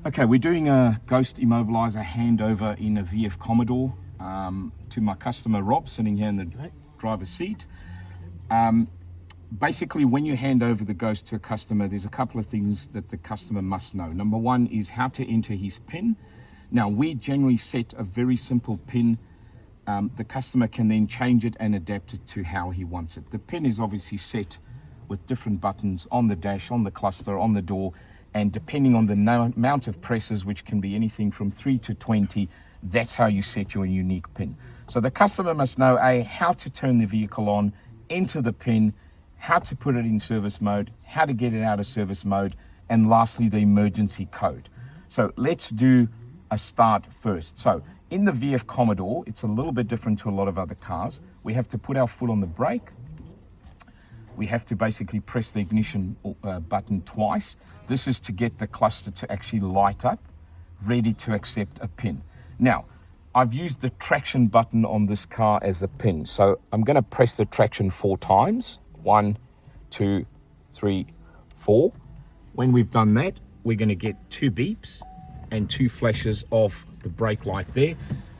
Okay, we're doing a ghost immobilizer handover in a VF Commodore to my customer Rob, sitting here in the driver's seat. Basically, when you hand over the ghost to a customer, there's a couple of things that the customer must know. Number one is how to enter his PIN. Now, we generally set a very simple PIN. The customer can then change it and adapt it to how he wants it. The PIN is obviously set with different buttons on the dash, on the cluster, on the door, and depending on the amount of presses, which can be anything from 3 to 20, that's how you set your unique PIN. So the customer must know how to turn the vehicle on, enter the PIN, how to put it in service mode, how to get it out of service mode, and lastly, the emergency code. So let's do a start first. So in the VF Commodore, it's a little bit different to a lot of other cars. We have to put our foot on the brake. We have to basically press the ignition button twice. This is to get the cluster to actually light up, ready to accept a PIN. Now, I've used the traction button on this car as a PIN. So I'm going to press the traction 4 times. 1, 2, 3, 4. When we've done that, we're going to get 2 beeps and 2 flashes of the brake light there,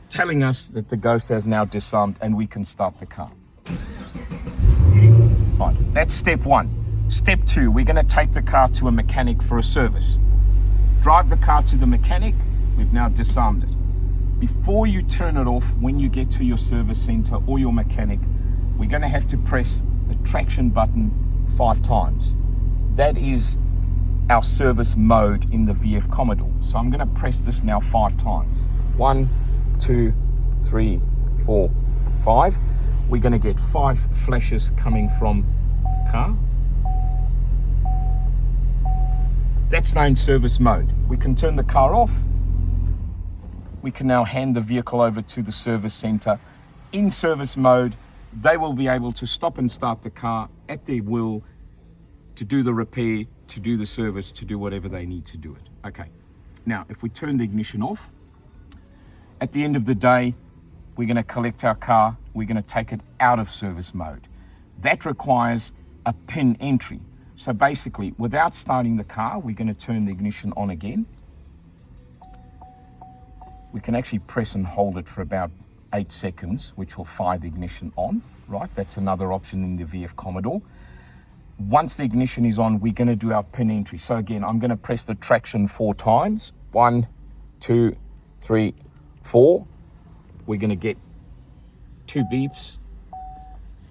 telling us that the ghost has now disarmed and we can start the car. Right, that's step 1. Step 2, we're going to take the car to a mechanic for a service. Drive the car to the mechanic. We've now disarmed it. Before you turn it off, when you get to your service center or your mechanic, we're going to have to press the traction button 5 times. That is our service mode in the VF Commodore. So I'm going to press this now 5 times. 1, 2, 3, 4, 5. We're going to get 5 flashes coming from the car. That's now in service mode. We can turn the car off. We can now hand the vehicle over to the service center. In service mode, they will be able to stop and start the car at their will to do the repair, to do the service, to do whatever they need to do it. Okay. Now, if we turn the ignition off, at the end of the day, we're going to collect our car. We're going to take it out of service mode. That requires a PIN entry. So basically, without starting the car, we're going to turn the ignition on again. We can actually press and hold it for about 8 seconds, which will fire the ignition on, right? That's another option in the VF Commodore. Once the ignition is on, we're going to do our PIN entry. So again, I'm going to press the traction 4 times. 1, 2, 3, 4. We're going to get 2 beeps.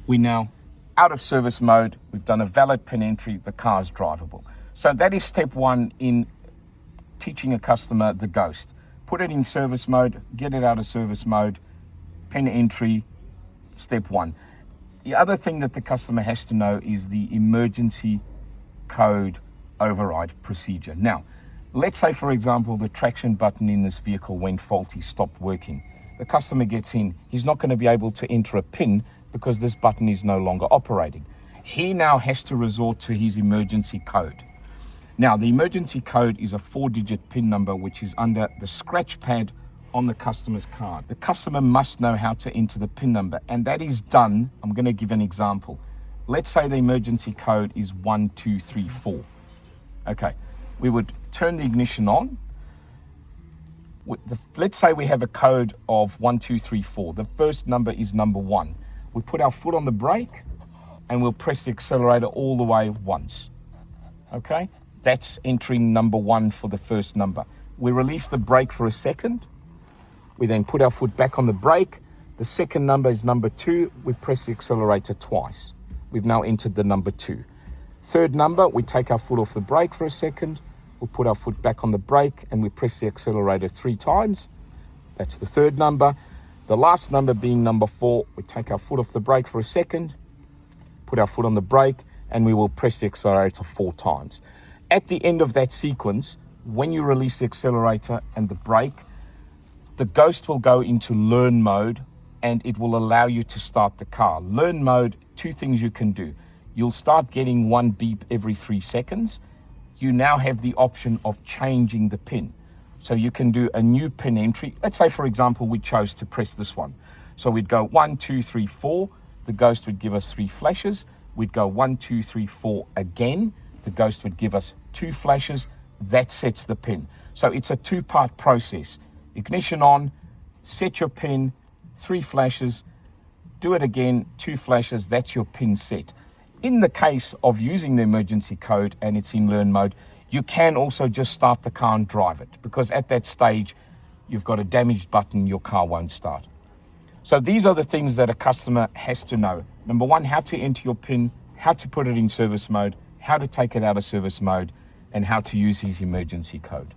We now out of service mode. We've done a valid PIN entry. The car is drivable. So that is step 1 in teaching a customer the ghost. Put it in service mode, get it out of service mode, PIN entry, step 1. The other thing that the customer has to know is the emergency code override procedure. Now, let's say, for example, the traction button in this vehicle went faulty, stopped working. The customer gets in. He's not going to be able to enter a PIN because this button is no longer operating. He now has to resort to his emergency code. Now, the emergency code is a 4-digit PIN number, which is under the scratch pad on the customer's card. The customer must know how to enter the PIN number, and that is done. I'm going to give an example. Let's say the emergency code is 1234. Okay, we would turn the ignition on. Let's say we have a code of 1234. The first number is number 1. We put our foot on the brake and we'll press the accelerator all the way once. Okay, that's entering number 1 for the first number. We release the brake for a second. We then put our foot back on the brake. The second number is number 2. We press the accelerator twice. We've now entered the number 2. Third number, we take our foot off the brake for a second. We'll put our foot back on the brake and we press the accelerator 3 times. That's the third number. The last number being number 4, we take our foot off the brake for a second, put our foot on the brake, and we will press the accelerator 4 times. At the end of that sequence, when you release the accelerator and the brake, the ghost will go into learn mode and it will allow you to start the car. Learn mode, 2 things you can do. You'll start getting 1 beep every 3 seconds. You now have the option of changing the PIN. So you can do a new PIN entry. Let's say, for example, we chose to press this one. So we'd go 1, 2, 3, 4. The ghost would give us 3 flashes. We'd go 1, 2, 3, 4 again. The ghost would give us 2 flashes. that sets the PIN. So it's a two-part process. Ignition on, set your PIN, 3 flashes, do it again, 2 flashes, that's your PIN set. In the case of using the emergency code and it's in learn mode, you can also just start the car and drive it, because at that stage, you've got a damaged button, your car won't start. So these are the things that a customer has to know. Number 1, how to enter your PIN, how to put it in service mode, how to take it out of service mode, and how to use his emergency code.